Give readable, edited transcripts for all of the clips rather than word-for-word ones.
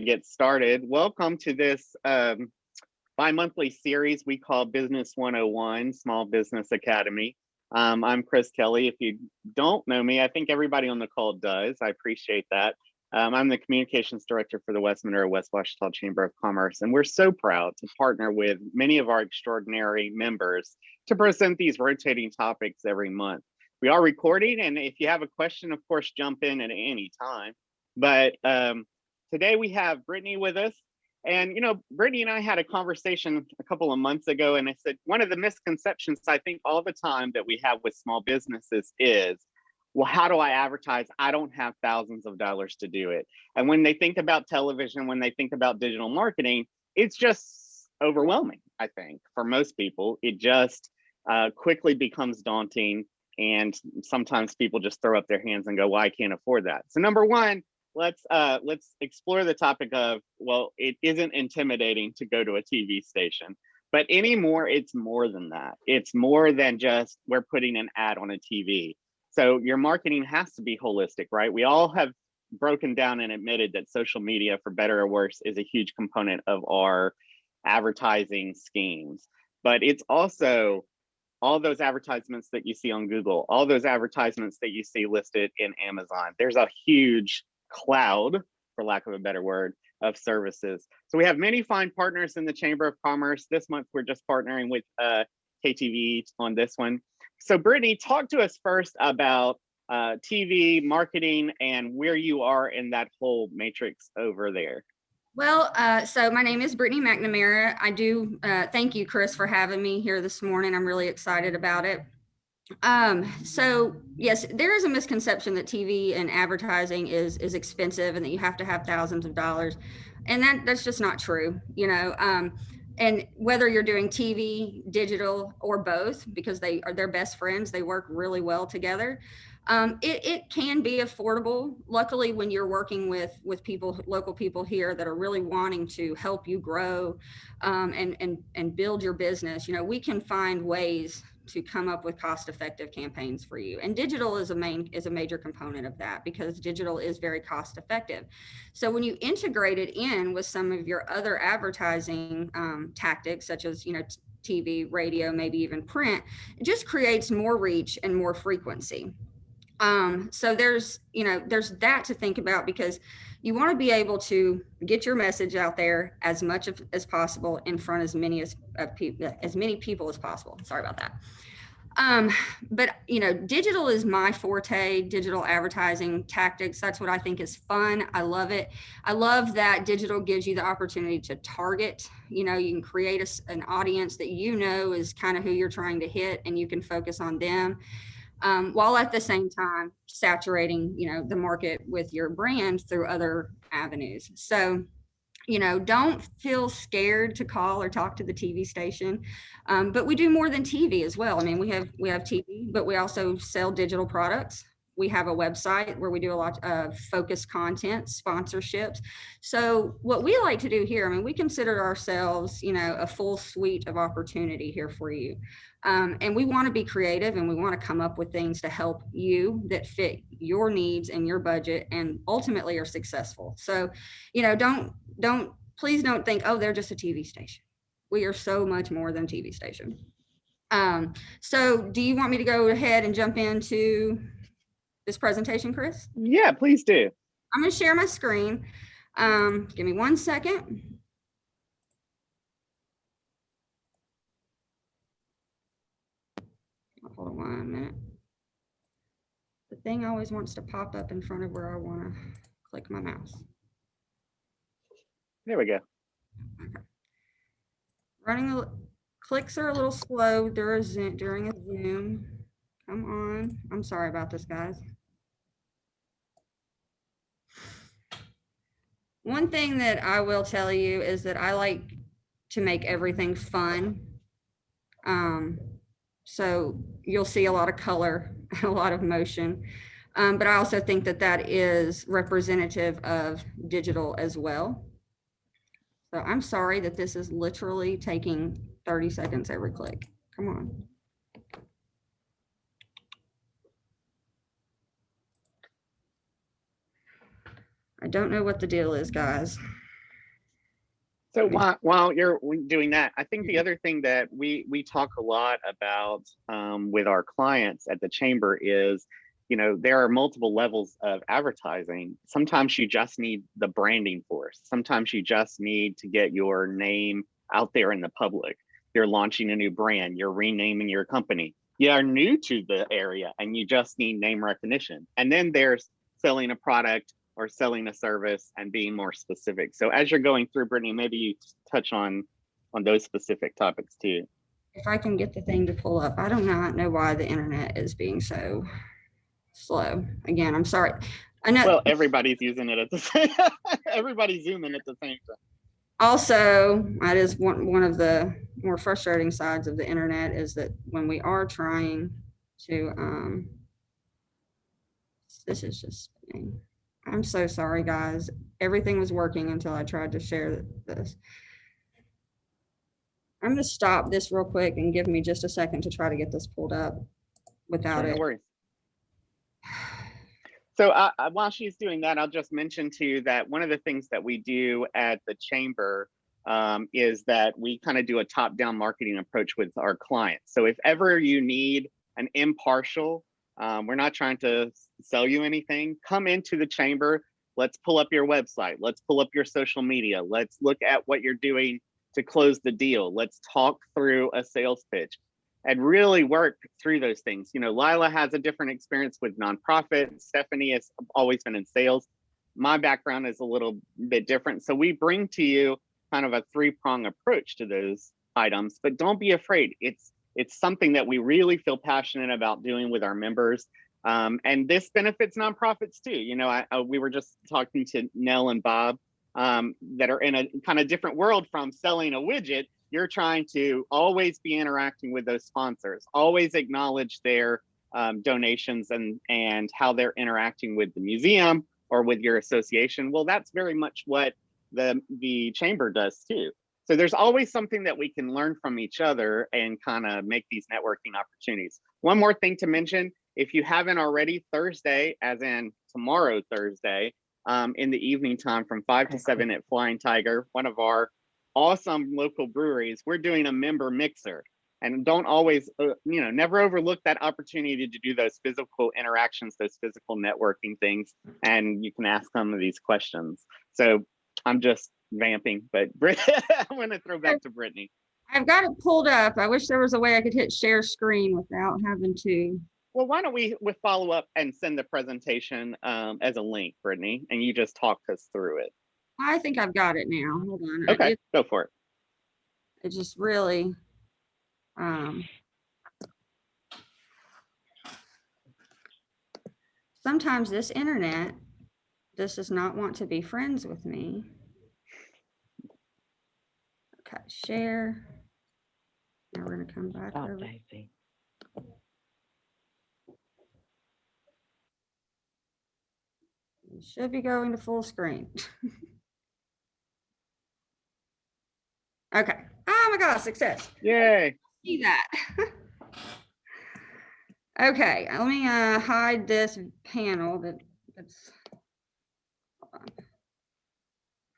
Get started. Welcome to this bi-monthly series we call Business 101, Small Business Academy. I'm Chris Kelly. If you don't know me, I think everybody on the call does. I appreciate that. I'm the Communications Director for the West Monroe West Ouachita Chamber of Commerce, and we're so proud to partner with many of our extraordinary members to present these rotating topics every month. We are recording, and if you have a question, of course, jump in at any time. But today we have Brittany with us. And, you know, Brittany and I had a conversation a couple of months ago, and I said, one of the misconceptions I think all the time that we have with small businesses is, well, how do I advertise? I don't have thousands of dollars to do it. And when they think about television, when they think about digital marketing, it's just overwhelming, I think, for most people. It just quickly becomes daunting. And sometimes people just throw up their hands and go, well, I can't afford that. So number one, let's explore the topic of, well, it isn't intimidating to go to a TV station, but anymore, it's more than that. It's more than just we're putting an ad on a TV. So your marketing has to be holistic, right? We all have broken down and admitted that social media, for better or worse, is a huge component of our advertising schemes. But it's also all those advertisements that you see on Google, all those advertisements that you see listed in Amazon. There's a huge cloud, for lack of a better word, of services. So we have many fine partners in the Chamber of Commerce. This month, we're just partnering with KTV on this one. So Brittany, talk to us first about TV marketing and where you are in that whole matrix over there. Well, so my name is Brittany McNamara. I do thank you, Chris, for having me here this morning. I'm really excited about it. So yes, there is a misconception that TV and advertising is expensive and that you have to have thousands of dollars. And that's just not true, you know. And whether you're doing TV, digital, or both, because they're best friends, they work really well together. It can be affordable. Luckily, when you're working with people, local people here that are really wanting to help you grow and build your business, you know, we can find ways to come up with cost-effective campaigns for you. And digital is a major component of that, because digital is very cost-effective. So when you integrate it in with some of your other advertising tactics, such as, you know, TV, radio, maybe even print, it just creates more reach and more frequency. So there's that to think about, because you want to be able to get your message out there as much as possible in front of as many people as possible. Sorry about that. But you know, digital is my forte, digital advertising tactics. That's what I think is fun. I love it. I love that digital gives you the opportunity to target. You know, you can create an audience that you know is kind of who you're trying to hit, and you can focus on them. While at the same time saturating, you know, the market with your brand through other avenues. So, you know, don't feel scared to call or talk to the TV station. But we do more than TV as well. I mean, we have TV, but we also sell digital products. We have a website where we do a lot of focused content, sponsorships. So what we like to do here, I mean, we consider ourselves, you know, a full suite of opportunity here for you. And we want to be creative, and we want to come up with things to help you that fit your needs and your budget, and ultimately are successful. So, you know, please don't think, oh, they're just a TV station. We are so much more than a TV station. So do you want me to go ahead and jump into this presentation, Chris? Yeah, please do. I'm going to share my screen. Give me 1 second. Hold on 1 minute. The thing always wants to pop up in front of where I want to click my mouse. There we go. Okay. Clicks are a little slow during a Zoom. Come on. I'm sorry about this, guys. One thing that I will tell you is that I like to make everything fun. So you'll see a lot of color, a lot of motion. But I also think that is representative of digital as well. So I'm sorry that this is literally taking 30 seconds every click. Come on. I don't know what the deal is, guys. So while you're doing that, I think the other thing that we talk a lot about with our clients at the chamber is, there are multiple levels of advertising. Sometimes you just need the branding force. Sometimes you just need to get your name out there in the public. You're launching a new brand. You're renaming your company. You are new to the area and you just need name recognition. And then there's selling a product or selling a service and being more specific. So as you're going through, Brittany, maybe you touch on those specific topics too. If I can get the thing to pull up, I do not know why the internet is being so slow. Again, I'm sorry. I know. Well, everybody's using it at the same. Everybody's zooming at the same time. Also, that is one of the more frustrating sides of the internet is that when we are trying to, this is just spinning. I'm so sorry, guys. Everything was working until I tried to share this. I'm going to stop this real quick and give me just a second to try to get this pulled up without it. No worries. So while she's doing that, I'll just mention to you that one of the things that we do at the chamber is that we kind of do a top-down marketing approach with our clients. So if ever you need an impartial, we're not trying to sell you anything, come into the chamber. Let's pull up your website. Let's pull up your social media. Let's look at what you're doing to close the deal. Let's talk through a sales pitch and really work through those things. Lila has a different experience with nonprofit. Stephanie has always been in sales. My background is a little bit different. So we bring to you kind of a three-prong approach to those items, but don't be afraid. It's something that we really feel passionate about doing with our members. And this benefits nonprofits too. We were just talking to Nell and Bob that are in a kind of different world from selling a widget. You're trying to always be interacting with those sponsors, always acknowledge their donations and how they're interacting with the museum or with your association. Well, that's very much what the chamber does too. So there's always something that we can learn from each other and kind of make these networking opportunities. One more thing to mention, if you haven't already, Thursday, as in tomorrow, Thursday, in the evening time from 5 to 7 at Flying Tiger, one of our awesome local breweries, we're doing a member mixer. And don't always, never overlook that opportunity to do those physical interactions, those physical networking things, and you can ask some of these questions. So I'm just vamping, but I'm going to throw back to Brittany. I've got it pulled up. I wish there was a way I could hit share screen without having to. Well, why don't we follow up and send the presentation as a link, Brittany, and you just talk us through it. I think I've got it now. Hold on. Okay, go for it. It just really, sometimes this internet, this does not want to be friends with me. Okay, share. Now we're going to come back over. You should be going to full screen. Okay. Oh my gosh, success. Yay. See that. Okay, let me hide this panel that's, hold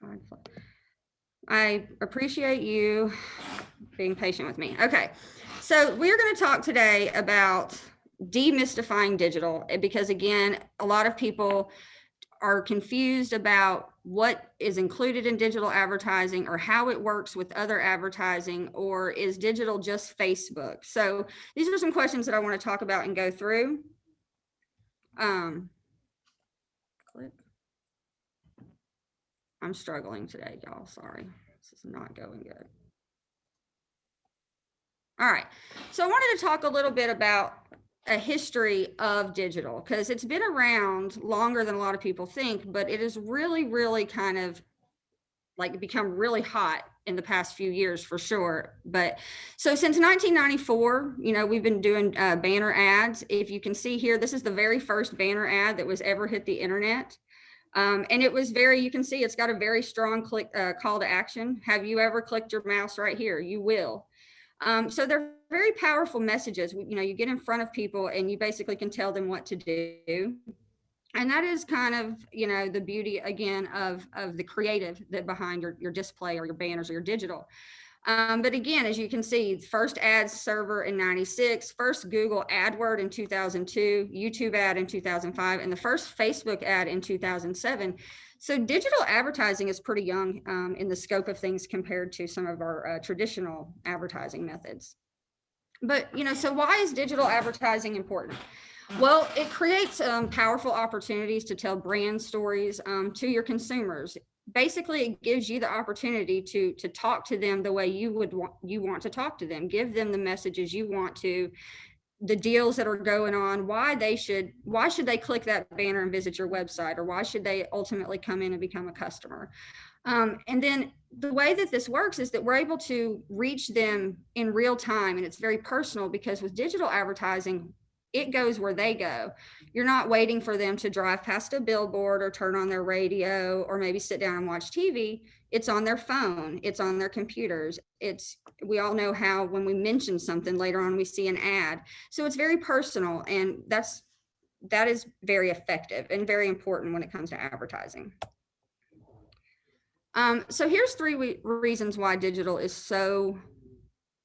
on. I appreciate you being patient with me. Okay, so we're going to talk today about demystifying digital because, again, a lot of people are confused about what is included in digital advertising or how it works with other advertising, or is digital just Facebook? So these are some questions that I want to talk about and go through. I'm struggling today, y'all. Sorry, this is not going good. All right, so I wanted to talk a little bit about a history of digital because it's been around longer than a lot of people think, but it is really kind of like become really hot in the past few years for sure. But so since 1994, we've been doing banner ads. If you can see here, this is the very first banner ad that was ever hit the internet. And it was you can see it's got a very strong call to action. Have you ever clicked your mouse right here? You will. So they're very powerful messages. You get in front of people and you basically can tell them what to do. And that is kind of, the beauty again of the creative that behind your display or your banners or your digital. But again, as you can see, first ad server in 96, first Google AdWord in 2002, YouTube ad in 2005, and the first Facebook ad in 2007. So digital advertising is pretty young in the scope of things compared to some of our traditional advertising methods. But, so why is digital advertising important? Well, it creates powerful opportunities to tell brand stories to your consumers. Basically, it gives you the opportunity to talk to them the way you want to talk to them. Give them the messages you want to, the deals that are going on, why should they click that banner and visit your website, or why should they ultimately come in and become a customer. And then the way that this works is that we're able to reach them in real time, and it's very personal because with digital advertising, it goes where they go. You're not waiting for them to drive past a billboard or turn on their radio or maybe sit down and watch TV. It's on their phone, it's on their computers. We all know how when we mention something later on, we see an ad. So it's very personal, and that is very effective and very important when it comes to advertising. So here's three reasons why digital is so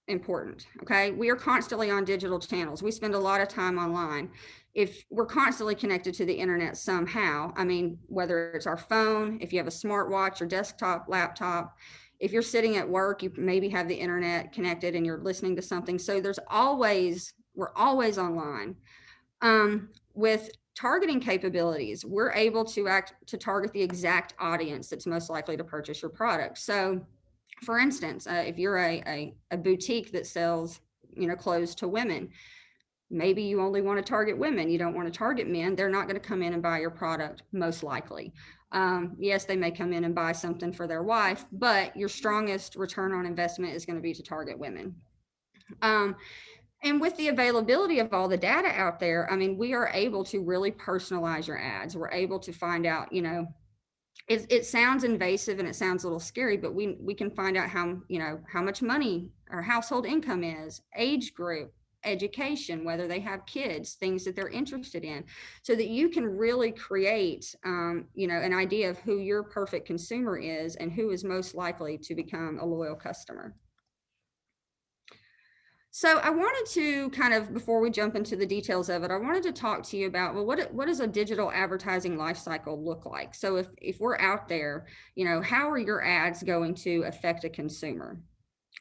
important. Okay. We are constantly on digital channels. We spend a lot of time online. If we're constantly connected to the internet somehow, I mean, whether it's our phone, if you have a smartwatch or desktop, laptop, if you're sitting at work, you maybe have the internet connected and you're listening to something. So we're always online. With targeting capabilities, we're able to target the exact audience that's most likely to purchase your product. So for instance, if you're a boutique that sells, clothes to women, maybe you only want to target women. You don't want to target men. They're not going to come in and buy your product, most likely. Yes, they may come in and buy something for their wife, but your strongest return on investment is going to be to target women. And with the availability of all the data out there, I mean, we are able to really personalize your ads. We're able to find out, it sounds invasive and it sounds a little scary, but we can find out how much money or household income is, age group, education, whether they have kids, things that they're interested in, so that you can really create, an idea of who your perfect consumer is and who is most likely to become a loyal customer. So I wanted to kind of, before we jump into the details of it, I wanted to talk to you about, well, what does a digital advertising life cycle look like? So if we're out there, how are your ads going to affect a consumer?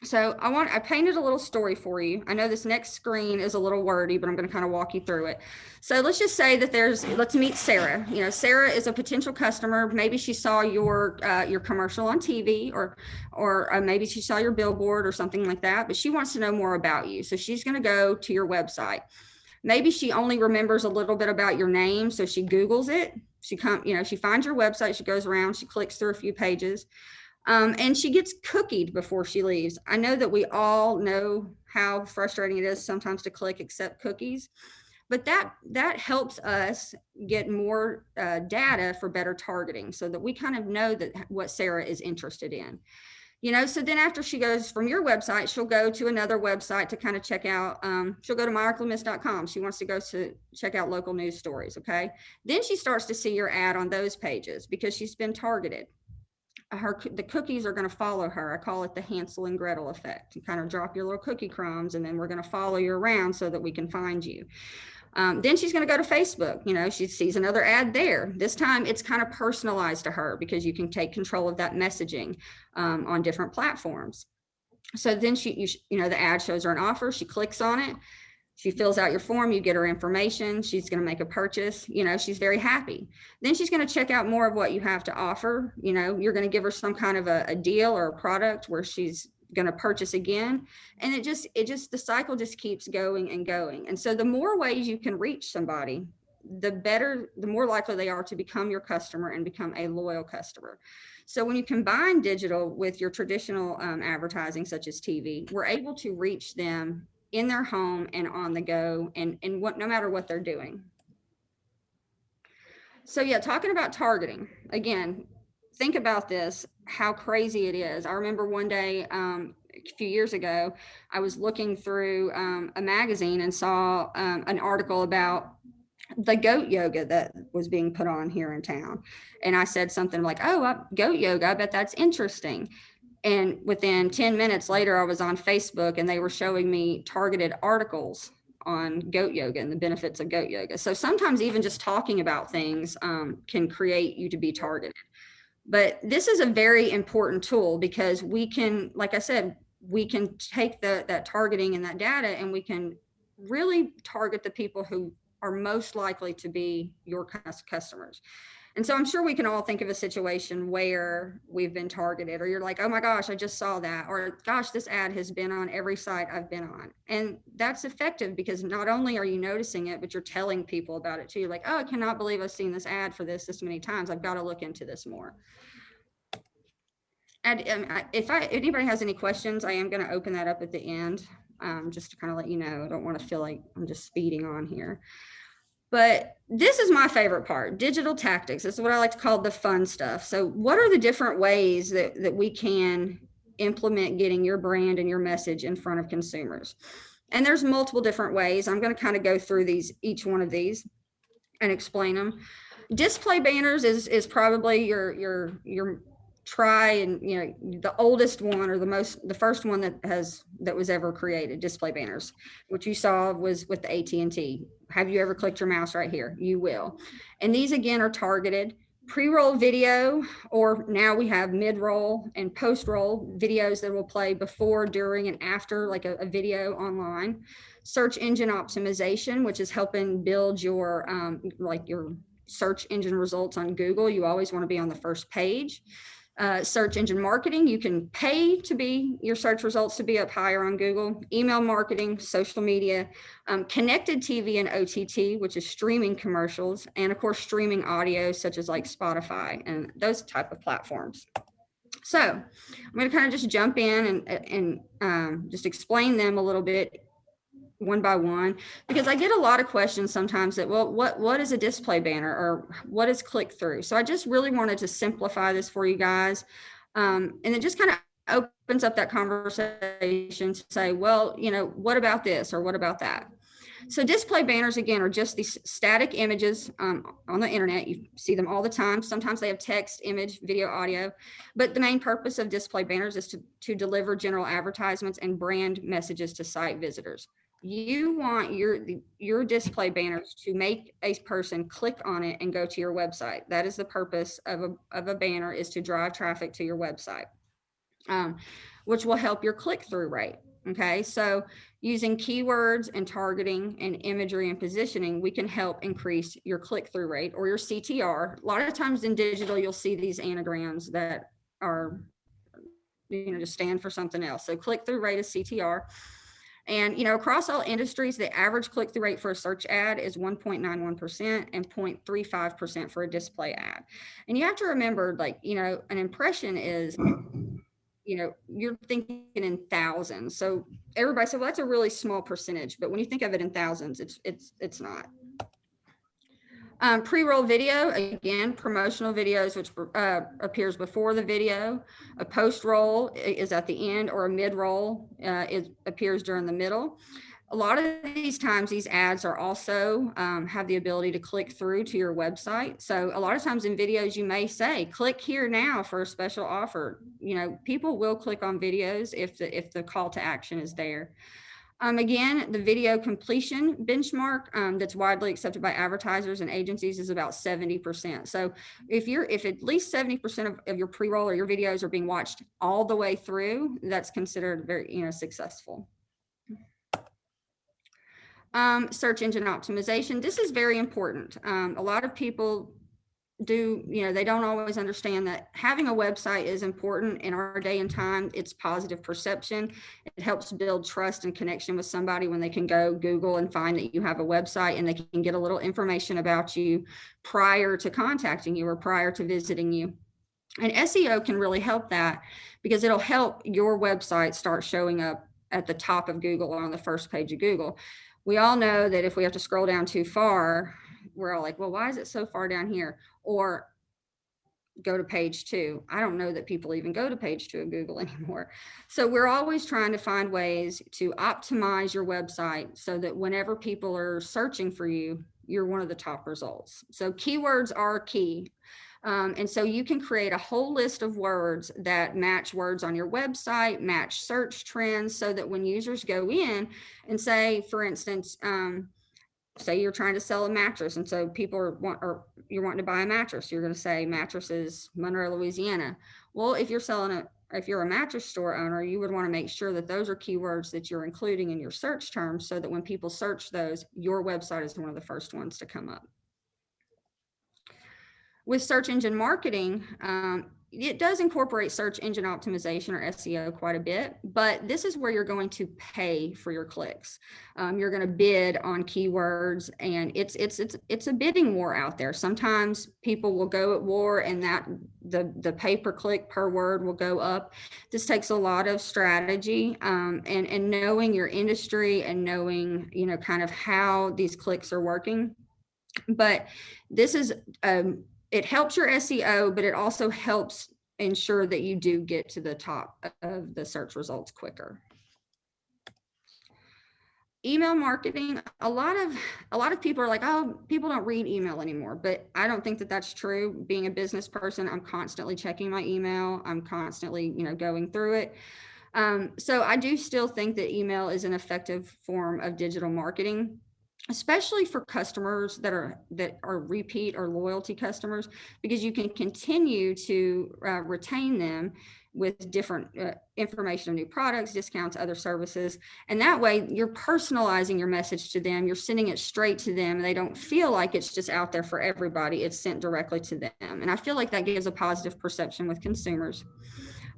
So I painted a little story for you. I know this next screen is a little wordy, but I'm going to kind of walk you through it. So let's just say that let's meet Sarah. Sarah is a potential customer. Maybe she saw your commercial on TV, or maybe she saw your billboard or something like that, but she wants to know more about you. So she's going to go to your website. Maybe she only remembers a little bit about your name, so she Googles it. She finds your website. She goes around. She clicks through a few pages. And she gets cookied before she leaves. I know that we all know how frustrating it is sometimes to click accept cookies, but that helps us get more data for better targeting, so that we kind of know that what Sarah is interested in. So then after she goes from your website, she'll go to another website to kind of check out, she'll go to myarklamiss.com. She wants to go to check out local news stories. Okay. Then she starts to see your ad on those pages because she's been targeted. The cookies are going to follow her. I call it the Hansel and Gretel effect. You kind of drop your little cookie crumbs, and then we're going to follow you around so that we can find you. Then she's going to go to Facebook. She sees another ad there. This time it's kind of personalized to her because you can take control of that messaging on different platforms. So then the ad shows her an offer. She clicks on it. She fills out your form, you get her information, she's going to make a purchase, she's very happy. Then she's going to check out more of what you have to offer. You're going to give her some kind of a deal or a product where she's going to purchase again. And the cycle just keeps going and going. And so the more ways you can reach somebody, the more likely they are to become your customer and become a loyal customer. So when you combine digital with your traditional advertising, such as TV, we're able to reach them in their home and on the go, and no matter what they're doing. So yeah, talking about targeting, again, think about this, how crazy it is. I remember one day, a few years ago, I was looking through a magazine and saw an article about the goat yoga that was being put on here in town. And I said something like, oh, goat yoga, I bet that's interesting. And within 10 minutes later, I was on Facebook and they were showing me targeted articles on goat yoga and the benefits of goat yoga. So sometimes even just talking about things can create you to be targeted. But this is a very important tool because we can, like I said, we can take that targeting and that data and we can really target the people who are most likely to be your customers. And so I'm sure we can all think of a situation where we've been targeted, or you're like, oh my gosh, I just saw that, or gosh, this ad has been on every site I've been on. And that's effective because not only are you noticing it, but you're telling people about it too. You're like, oh, I cannot believe I've seen this ad for this many times. I've got to look into this more. And if anybody has any questions, I am going to open that up at the end, just to kind of let you know. I don't want to feel like I'm just speeding on here. But this is my favorite part, digital tactics. This is what I like to call the fun stuff. So what are the different ways that we can implement getting your brand and your message in front of consumers? And there's multiple different ways. I'm going to kind of go through each one of these and explain them. Display banners is probably your try and the oldest one, or the first one that was ever created. Display banners, which you saw was with the AT&T. Have you ever clicked your mouse right here? You will. And these again are targeted. Pre-roll video, or now we have mid-roll and post-roll videos that will play before, during, and after, like a video online. Search engine optimization, which is helping build your your search engine results on Google. You always want to be on the first page. Search engine marketing, you can pay to be your search results to be up higher on Google. Email marketing, social media, connected TV and OTT, which is streaming commercials, and of course streaming audio, such as like Spotify and those type of platforms. So I'm going to kind of just jump in and just explain them a little bit one by one, because I get a lot of questions sometimes that, well, what is a display banner, or what is click through? So I just really wanted to simplify this for you guys. And it just kind of opens up that conversation to say, well, what about this, or what about that? So display banners, again, are just these static images on the internet. You see them all the time. Sometimes they have text, image, video, audio. But the main purpose of display banners is to deliver general advertisements and brand messages to site visitors. You want your display banners to make a person click on it and go to your website. That is the purpose of a banner, is to drive traffic to your website, which will help your click-through rate. Okay, so using keywords and targeting and imagery and positioning, we can help increase your click-through rate, or your CTR. A lot of times in digital, you'll see these anagrams that are, just stand for something else. So click-through rate is CTR. And, across all industries, the average click-through rate for a search ad is 1.91% and 0.35% for a display ad. And you have to remember, an impression is, you're thinking in thousands. So everybody said, well, that's a really small percentage. But when you think of it in thousands, it's not. Pre-roll video, again, promotional videos, which appears before the video. A post-roll is at the end, or a mid-roll appears during the middle. A lot of these times, these ads are also have the ability to click through to your website. So a lot of times in videos, you may say, click here now for a special offer. People will click on videos if the call to action is there. Again, the video completion benchmark that's widely accepted by advertisers and agencies is about 70%. So if at least 70% of your pre-roll or your videos are being watched all the way through, that's considered very, successful. Search engine optimization. This is very important. A lot of people they don't always understand that having a website is important in our day and time. It's positive perception. It helps build trust and connection with somebody when they can go Google and find that you have a website, and they can get a little information about you prior to contacting you or prior to visiting you. And SEO can really help that, because it'll help your website start showing up at the top of Google or on the first page of Google. We all know that if we have to scroll down too far, we're all like, well, why is it so far down here? Or go to page 2. I don't know that people even go to page 2 of Google anymore. So we're always trying to find ways to optimize your website so that whenever people are searching for you, you're one of the top results. So keywords are key. And so you can create a whole list of words that match words on your website, match search trends, so that when users go in and say, for instance, say you're trying to sell a mattress, and so people or you're wanting to buy a mattress, you're going to say mattresses, Monroe, Louisiana. Well, if you're a mattress store owner, you would want to make sure that those are keywords that you're including in your search terms, so that when people search those, your website is one of the first ones to come up. With search engine marketing, it does incorporate search engine optimization or SEO quite a bit, but this is where you're going to pay for your clicks. You're going to bid on keywords, and it's a bidding war out there. Sometimes people will go at war, and that the pay per click per word will go up. This takes a lot of strategy, and knowing your industry and knowing, kind of how these clicks are working. But this is it helps your SEO, but it also helps ensure that you do get to the top of the search results quicker. Email marketing, a lot of people are like, oh, people don't read email anymore, but I don't think that that's true. Being a business person, I'm constantly checking my email. I'm constantly, going through it. So I do still think that email is an effective form of digital marketing, especially for customers that are repeat or loyalty customers, because you can continue to retain them with different information of new products, discounts, other services. And that way you're personalizing your message to them. You're sending it straight to them. They don't feel like it's just out there for everybody. It's sent directly to them. And I feel like that gives a positive perception with consumers.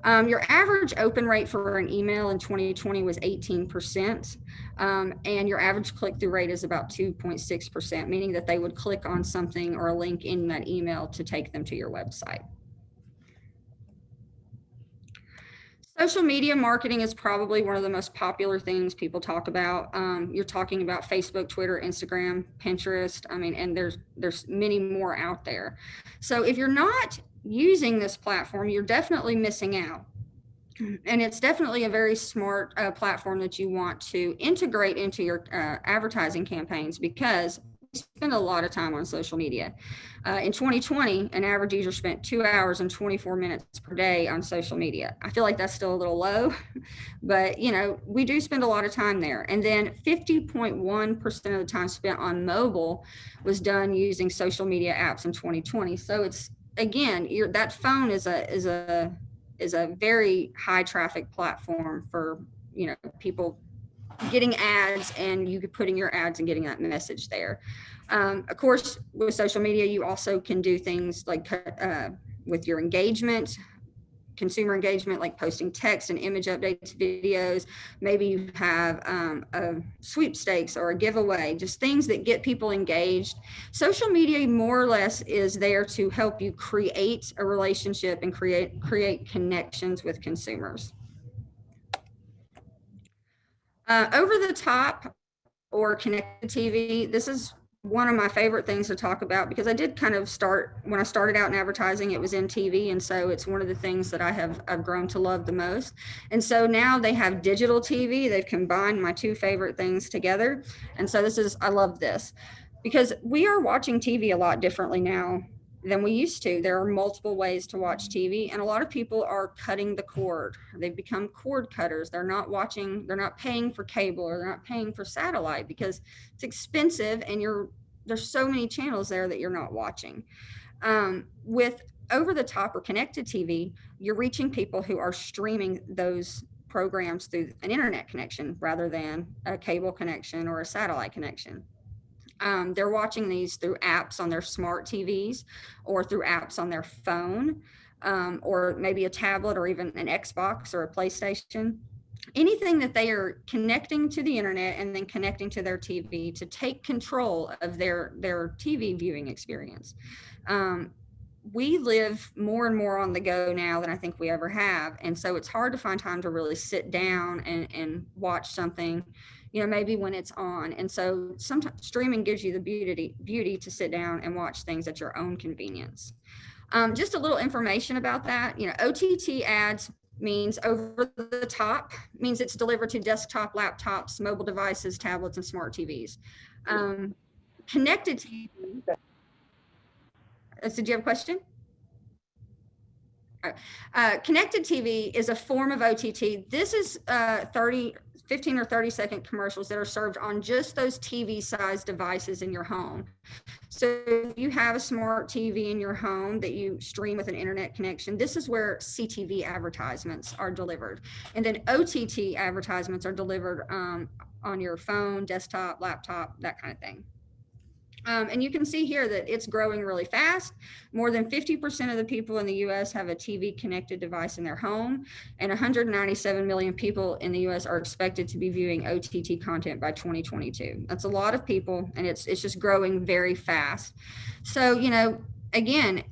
Your average open rate for an email in 2020 was 18%, and your average click-through rate is about 2.6%, meaning that they would click on something or a link in that email to take them to your website. Social media marketing is probably one of the most popular things people talk about. You're talking about Facebook, Twitter, Instagram, Pinterest. And there's many more out there. So if you're not using this platform, you're definitely missing out. And it's definitely a very smart platform that you want to integrate into your advertising campaigns, because we spend a lot of time on social media. In 2020, an average user spent 2 hours and 24 minutes per day on social media. I feel like that's still a little low, but we do spend a lot of time there. And then 50.1% of the time spent on mobile was done using social media apps in 2020. So it's, again, that phone is a very high traffic platform for people getting ads, and you could putting your ads and getting that message there. Of course, with social media, you also can do things like with your engagement, consumer engagement, like posting text and image updates, videos. Maybe you have a sweepstakes or a giveaway, just things that get people engaged. Social media more or less is there to help you create a relationship and create connections with consumers. Over the top or connected TV, this is one of my favorite things to talk about, because I did kind of when I started out in advertising, it was in TV. And so it's one of the things that I've grown to love the most. And so now they have digital TV. They've combined my two favorite things together. And so I love this, because we are watching TV a lot differently now than we used to. There are multiple ways to watch TV, and a lot of people are cutting the cord. They've become cord cutters. They're not paying for cable, or they're not paying for satellite because it's expensive, and there's so many channels there that you're not watching. With over the top or connected TV, you're reaching people who are streaming those programs through an internet connection rather than a cable connection or a satellite connection. They're watching these through apps on their smart TVs, or through apps on their phone, or maybe a tablet, or even an Xbox or a PlayStation. Anything that they are connecting to the internet and then connecting to their TV to take control of their TV viewing experience. We live more and more on the go now than I think we ever have. And so it's hard to find time to really sit down and watch something, maybe when it's on. And so sometimes streaming gives you the beauty to sit down and watch things at your own convenience. Just a little information about that. OTT ads means over the top, means it's delivered to desktop, laptops, mobile devices, tablets, and smart TVs. Connected TV. So do you have a question? Connected TV is a form of OTT. This is 15 or 30-second commercials that are served on just those TV-sized devices in your home. So if you have a smart TV in your home that you stream with an internet connection, this is where CTV advertisements are delivered. And then OTT advertisements are delivered on your phone, desktop, laptop, that kind of thing. And you can see here that it's growing really fast. More than 50% of the people in the US have a TV connected device in their home, and 197 million people in the US are expected to be viewing OTT content by 2022. That's a lot of people, and it's just growing very fast. So, you know, again,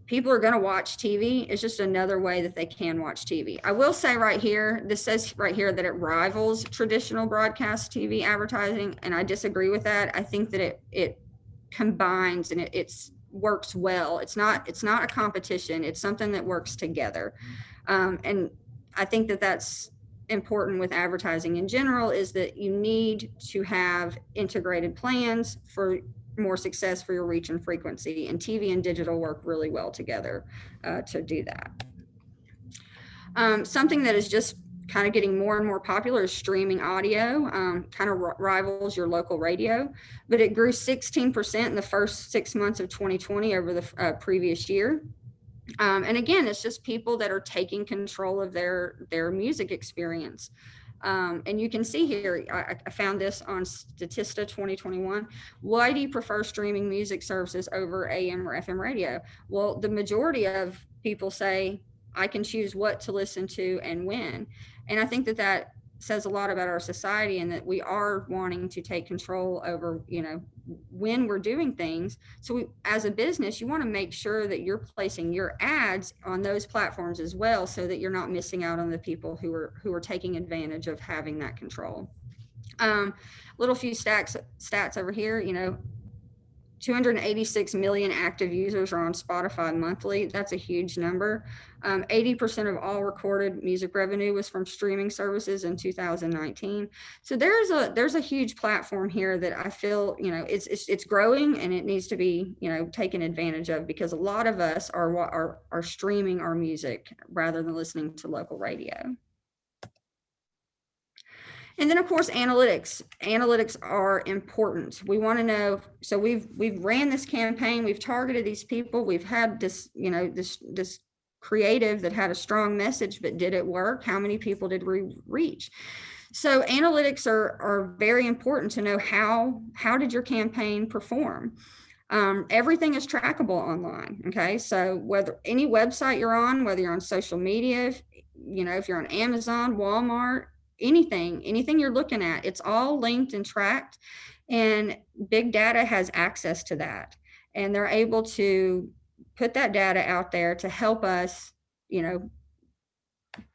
people are going to watch TV. It's just another way that they can watch TV. I will say right here, this says right here that it rivals traditional broadcast TV advertising, and I disagree with that. I think that it combines and it's works well. It's not a competition. It's something that works together. And I think that that's important with advertising in general, is that you need to have integrated plans for more success for your reach and frequency, and TV and digital work really well together to do that. Something that is just kind of getting more and more popular is streaming audio. Kind of rivals your local radio, but it grew 16% in the first 6 months of 2020 over the previous year. And again, it's just people that are taking control of their music experience. And you can see here, I found this on Statista 2021. Why do you prefer streaming music services over AM or FM radio? Well, the majority of people say, I can choose what to listen to and when. And I think that says a lot about our society, and that we are wanting to take control over, you know, when we're doing things. So as a business, you want to make sure that you're placing your ads on those platforms as well, so that you're not missing out on the people who are taking advantage of having that control. Little few stats over here, you know, 286 million active users are on Spotify monthly. That's a huge number. 80% of all recorded music revenue was from streaming services in 2019. So there's a huge platform here that I feel, you know, it's growing, and it needs to be, you know, taken advantage of, because a lot of us are streaming our music rather than listening to local radio. And then, of course, analytics. Analytics are important. We want to know. So we've ran this campaign. We've targeted these people. We've had this, you know, this creative that had a strong message, but did it work? How many people did we reach? So analytics are very important to know how did your campaign perform. Everything is trackable online. Okay, so whether any website you're on, whether you're on social media, you know, if you're on Amazon, Walmart, anything you're looking at, it's all linked and tracked, and big data has access to that, and they're able to put that data out there to help us, you know,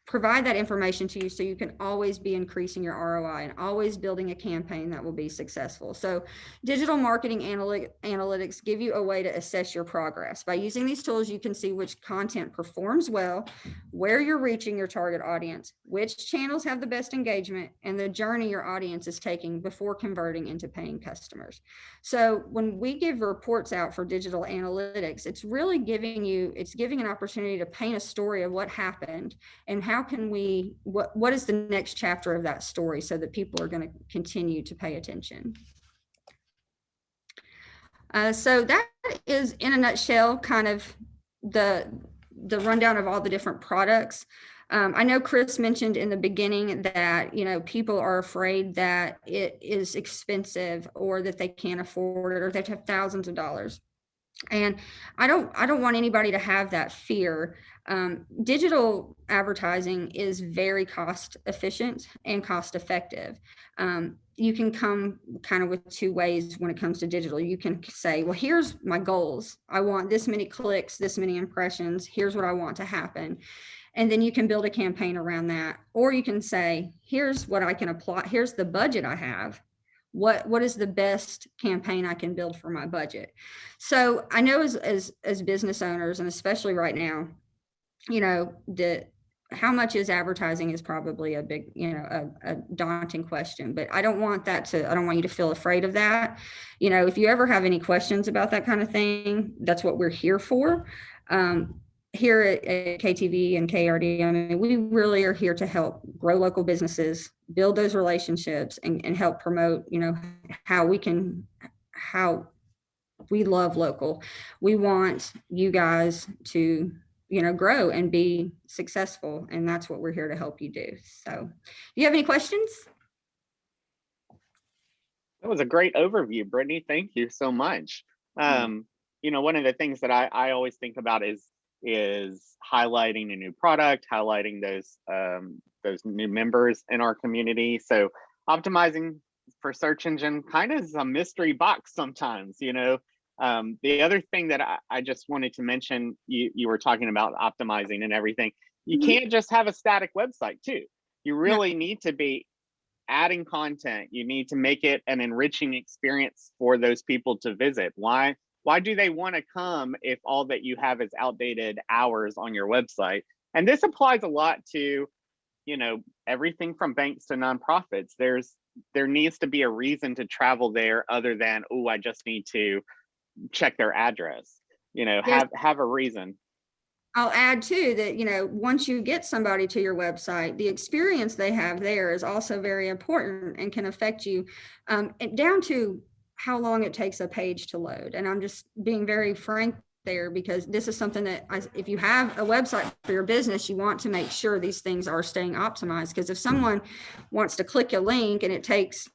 provide that information to you, so you can always be increasing your ROI and always building a campaign that will be successful. So digital marketing analytics give you a way to assess your progress. By using these tools, you can see which content performs well, where you're reaching your target audience, which channels have the best engagement, and the journey your audience is taking before converting into paying customers. So when we give reports out for digital analytics, it's really giving an opportunity to paint a story of what happened, and how can we, what is the next chapter of that story, so that people are going to continue to pay attention. So that is, in a nutshell, kind of the rundown of all the different products. I know Chris mentioned in the beginning that, you know, people are afraid that it is expensive, or that they can't afford it, or they have thousands of dollars. And I don't want anybody to have that fear. Digital advertising is very cost efficient and cost effective. You can come kind of with two ways when it comes to digital. You can say, well, here's my goals. I want this many clicks, this many impressions. Here's what I want to happen. And then you can build a campaign around that. Or you can say, here's what I can apply. Here's the budget I have. What is the best campaign I can build for my budget? So I know as business owners, and especially right now, you know, that how much is advertising is probably a big, a daunting question, but I don't want you to feel afraid of that. If you ever have any questions about that kind of thing, that's what we're here for. Here at KTV and KRD, I mean, we really are here to help grow local businesses, build those relationships, and help promote, how we love local. We want you guys to, grow and be successful. And that's what we're here to help you do. So, do you have any questions? That was a great overview, Brittany. Thank you so much. One of the things that I always think about is highlighting a new product, highlighting those new members in our community. So optimizing for search engine kind of is a mystery box sometimes. The other thing that I just wanted to mention, you were talking about optimizing and everything. You can't just have a static website too. You really need to be adding content. You need to make it an enriching experience for those people to visit. Why do they want to come if all that you have is outdated hours on your website? And this applies a lot to, everything from banks to nonprofits. There needs to be a reason to travel there other than, oh, I just need to check their address. Have a reason. I'll add too that, once you get somebody to your website, the experience they have there is also very important and can affect you, down to how long it takes a page to load. And I'm just being very frank there, because this is something that if you have a website for your business, you want to make sure these things are staying optimized. Because if someone wants to click a link and it takes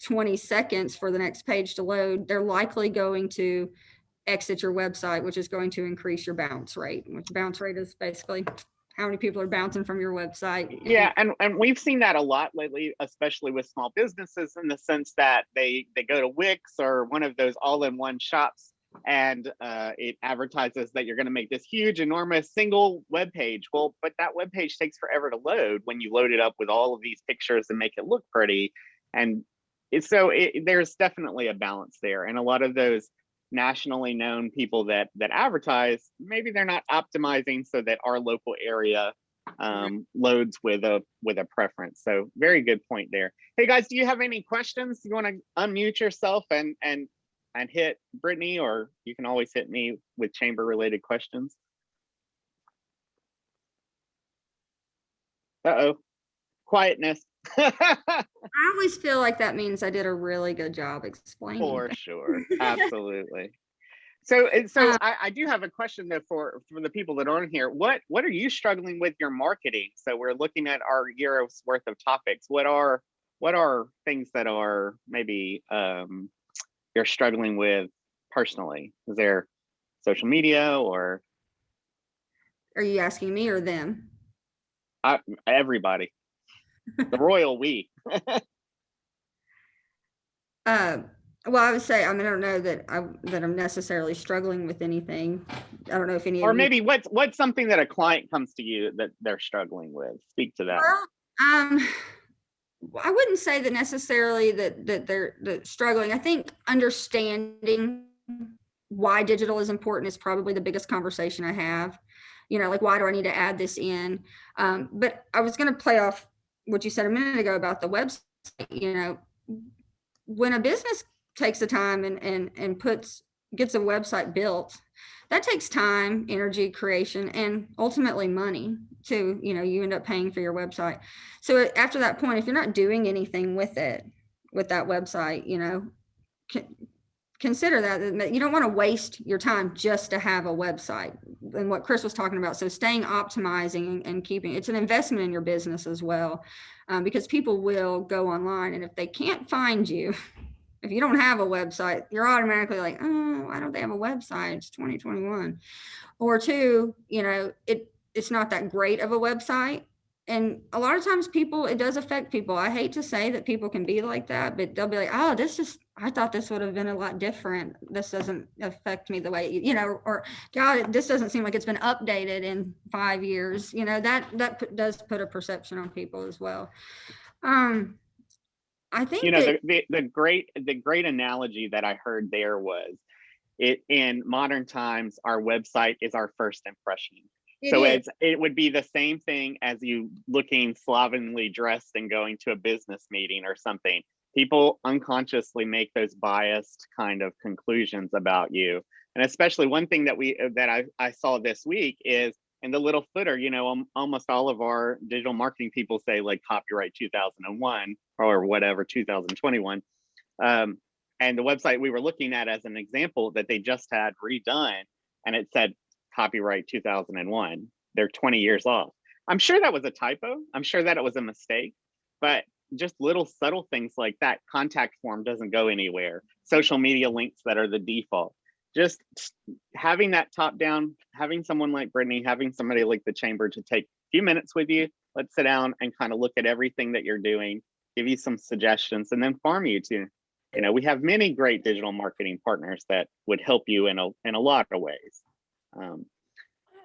20 seconds for the next page to load, they're likely going to exit your website, which is going to increase your bounce rate, which bounce rate is basically how many people are bouncing from your website. Yeah, and we've seen that a lot lately, especially with small businesses, in the sense that they go to Wix or one of those all-in-one shops, and it advertises that you're going to make this huge, enormous single web page. Well, but that web page takes forever to load when you load it up with all of these pictures and make it look pretty. And there's definitely a balance there, and a lot of those nationally known people that advertise, maybe they're not optimizing so that our local area loads with a preference. So very good point there. Hey guys, do you have any questions? You want to unmute yourself and hit Brittany, or you can always hit me with chamber related questions. Quietness. I always feel like that means I did a really good job explaining. For sure. Absolutely. So I do have a question though for the people that aren't here. What are you struggling with your marketing? So we're looking at our year's worth of topics. What are things that are maybe you're struggling with personally? Is there social media, or are you asking me or them? Everybody. The royal we. Well, I would say, I don't know that I'm necessarily struggling with anything. I don't know if any. Or maybe what's something that a client comes to you that they're struggling with? Speak to that. Well, I wouldn't say that necessarily that they're struggling. I think understanding why digital is important is probably the biggest conversation I have. Like, why do I need to add this in? But I was going to play off what you said a minute ago about the website. When a business takes the time and gets a website built, that takes time, energy, creation, and ultimately money too. You end up paying for your website. So after that point, if you're not doing anything with that website, consider that you don't want to waste your time just to have a website. And what Chris was talking about, so staying optimizing and keeping, it's an investment in your business as well, because people will go online, and if they can't find you, if you don't have a website, you're automatically like, oh, why don't they have a website? It's 2021. Or two, it's not that great of a website. And a lot of times it does affect people. I hate to say that people can be like that, but they'll be like, oh, I thought this would have been a lot different. This doesn't affect me the way, or God, this doesn't seem like it's been updated in 5 years. That does put a perception on people as well. I think the great analogy that I heard there was, in modern times, our website is our first impression. So it would be the same thing as you looking slovenly dressed and going to a business meeting or something. People unconsciously make those biased kind of conclusions about you. And especially one thing that I saw this week is in the little footer, almost all of our digital marketing people say like copyright 2001 or whatever, 2021. And the website we were looking at as an example that they just had redone, and it said copyright 2001. They're 20 years off. I'm sure that was a typo. I'm sure that it was a mistake, but just little subtle things like that. Contact form doesn't go anywhere. Social media links that are the default. Just having that top down, having someone like Brittany, having somebody like the Chamber to take a few minutes with you, let's sit down and kind of look at everything that you're doing, give you some suggestions, and then farm you to, we have many great digital marketing partners that would help you in a lot of ways. I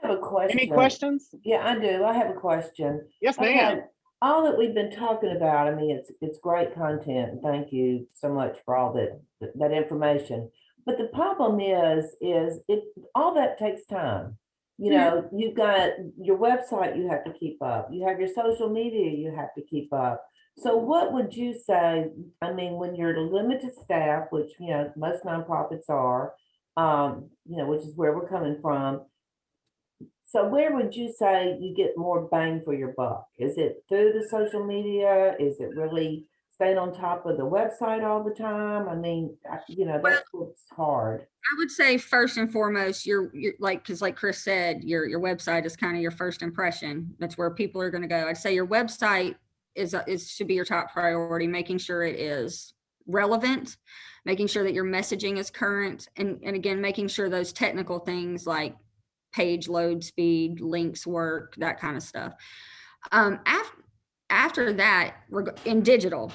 have a question. Any questions? Yeah, I do. I have a question. Yes, ma'am. All that we've been talking about, I mean, it's great content. And thank you so much for all that information. But the problem is it all that takes time. You've got your website you have to keep up. You have your social media you have to keep up. So what would you say, I mean, when you're limited staff, which, most nonprofits are, which is where we're coming from. So where would you say you get more bang for your buck? Is it through the social media? Is it really staying on top of the website all the time? I mean, that's what's hard. I would say first and foremost, you're like, because like Chris said, your website is kind of your first impression. That's where people are going to go. I'd say your website should be your top priority, making sure it is relevant, making sure that your messaging is current, and again, making sure those technical things like page load speed, links work, that kind of stuff. After that, in digital,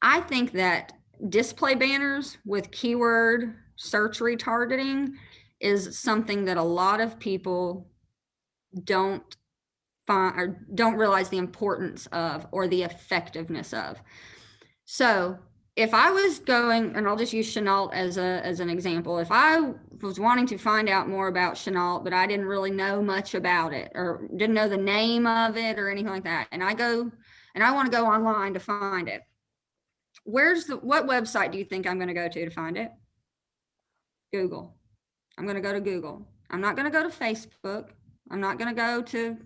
I think that display banners with keyword search retargeting is something that a lot of people don't find or don't realize the importance of or the effectiveness of. So if I was going, and I'll just use Chenault as an example, if I was wanting to find out more about Chenault, but I didn't really know much about it or didn't know the name of it or anything like that, and I want to go online to find it, what website do you think I'm going to go to find it? Google. I'm going to go to Google. I'm not going to go to Facebook. I'm not going to go to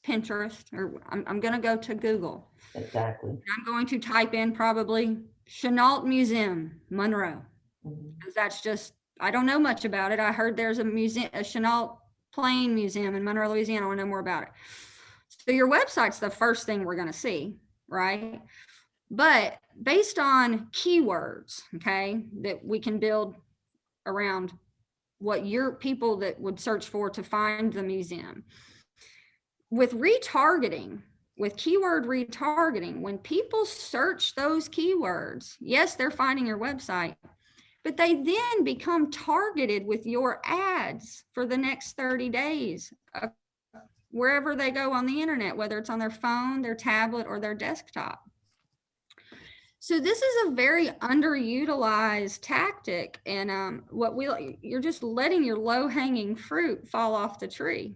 Pinterest, or I'm going to go to Google. Exactly. I'm going to type in probably Chenault Museum, Monroe. Because that's just, I don't know much about it. I heard there's a Chenault Plane Museum in Monroe, Louisiana. I want to know more about it. So your website's the first thing we're going to see, right? But based on keywords, okay, that we can build around what your people that would search for to find the museum. With retargeting, with keyword retargeting, when people search those keywords, yes, they're finding your website, but they then become targeted with your ads for the next 30 days, wherever they go on the internet, whether it's on their phone, their tablet, or their desktop. So this is a very underutilized tactic, and you're just letting your low-hanging fruit fall off the tree,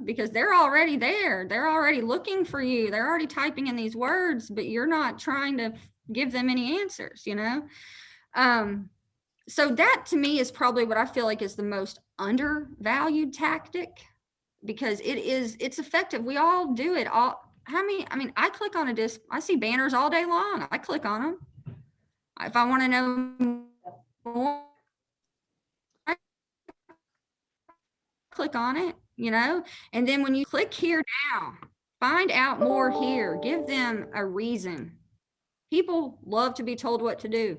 because they're already there. They're already looking for you. They're already typing in these words, but you're not trying to give them any answers, So that to me is probably what I feel like is the most undervalued tactic, because it's effective. We all do it all. I click on a disc. I see banners all day long. I click on them. If I want to know more, I click on it, and then when you click here now, find out more here, give them a reason. People love to be told what to do.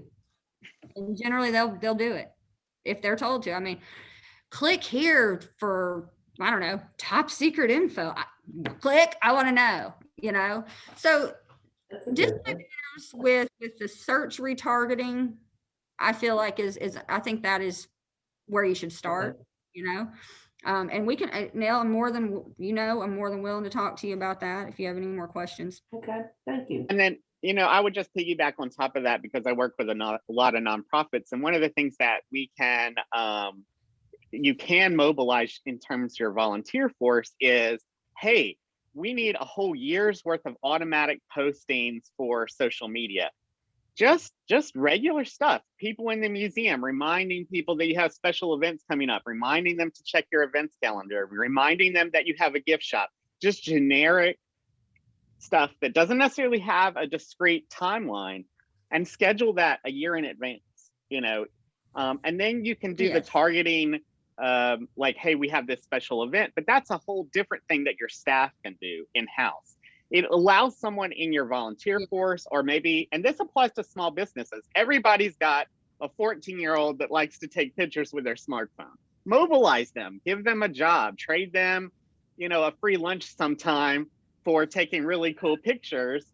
And generally they'll do it if they're told to. Click here for, I don't know, top secret info. Click, I want to know, So just with the search retargeting, I feel like I think that is where you should start, and we can, Nell, I'm more than willing to talk to you about that if you have any more questions. Okay, thank you. And then, I would just piggyback on top of that, because I work with a lot of nonprofits. And one of the things that we can you can mobilize in terms of your volunteer force is, hey, we need a whole year's worth of automatic postings for social media. Just regular stuff. People in the museum, reminding people that you have special events coming up, reminding them to check your events calendar, reminding them that you have a gift shop. Just generic stuff that doesn't necessarily have a discrete timeline, and schedule that a year in advance, you know. And then you can do the targeting, like, hey, we have this special event, but that's a whole different thing that your staff can do in-house. It allows someone in your volunteer force, or maybe, and this applies to small businesses, everybody's got a 14-year-old that likes to take pictures with their smartphone. Mobilize them, give them a job, trade them, you know, a free lunch sometime for taking really cool pictures,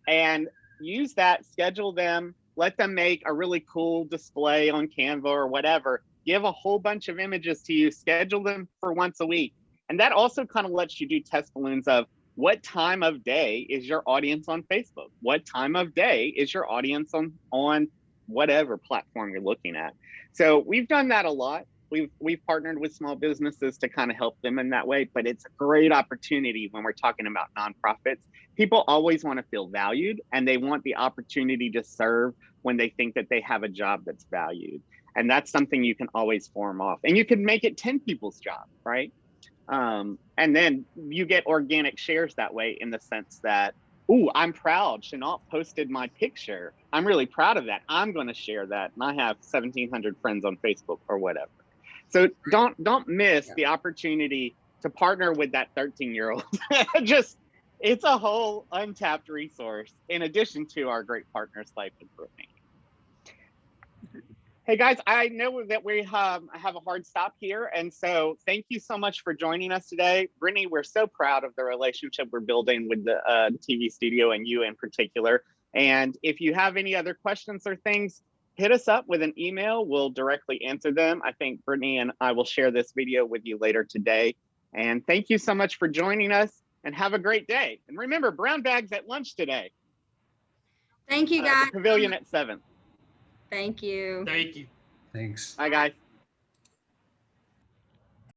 and use that, schedule them, let them make a really cool display on Canva or whatever, give a whole bunch of images to you, schedule them for once a week. And that also kind of lets you do test balloons of, what time of day is your audience on Facebook? What time of day is your audience on whatever platform you're looking at? So we've done that a lot. We've partnered with small businesses to kind of help them in that way, but it's a great opportunity when we're talking about nonprofits. People always want to feel valued, and they want the opportunity to serve when they think that they have a job that's valued. And that's something you can always form off, and you can make it 10 people's job, right? And then you get organic shares that way, in the sense that, ooh, I'm proud, Chenault posted my picture. I'm really proud of that. I'm going to share that. And I have 1,700 friends on Facebook or whatever. So don't miss the opportunity to partner with that 13-year-old. Just, it's a whole untapped resource, in addition to our great partners like Brittany. Hey guys, I know that we have a hard stop here, and so thank you so much for joining us today. Brittany, we're so proud of the relationship we're building with the TV studio, and you in particular. And if you have any other questions or things, hit us up with an email. We'll directly answer them. I think Brittany and I will share this video with you later today. And thank you so much for joining us, and have a great day. And remember, brown bags at lunch today. Thank you, guys. The pavilion at 7. Thank you. Thank you. Thanks. Bye, guys.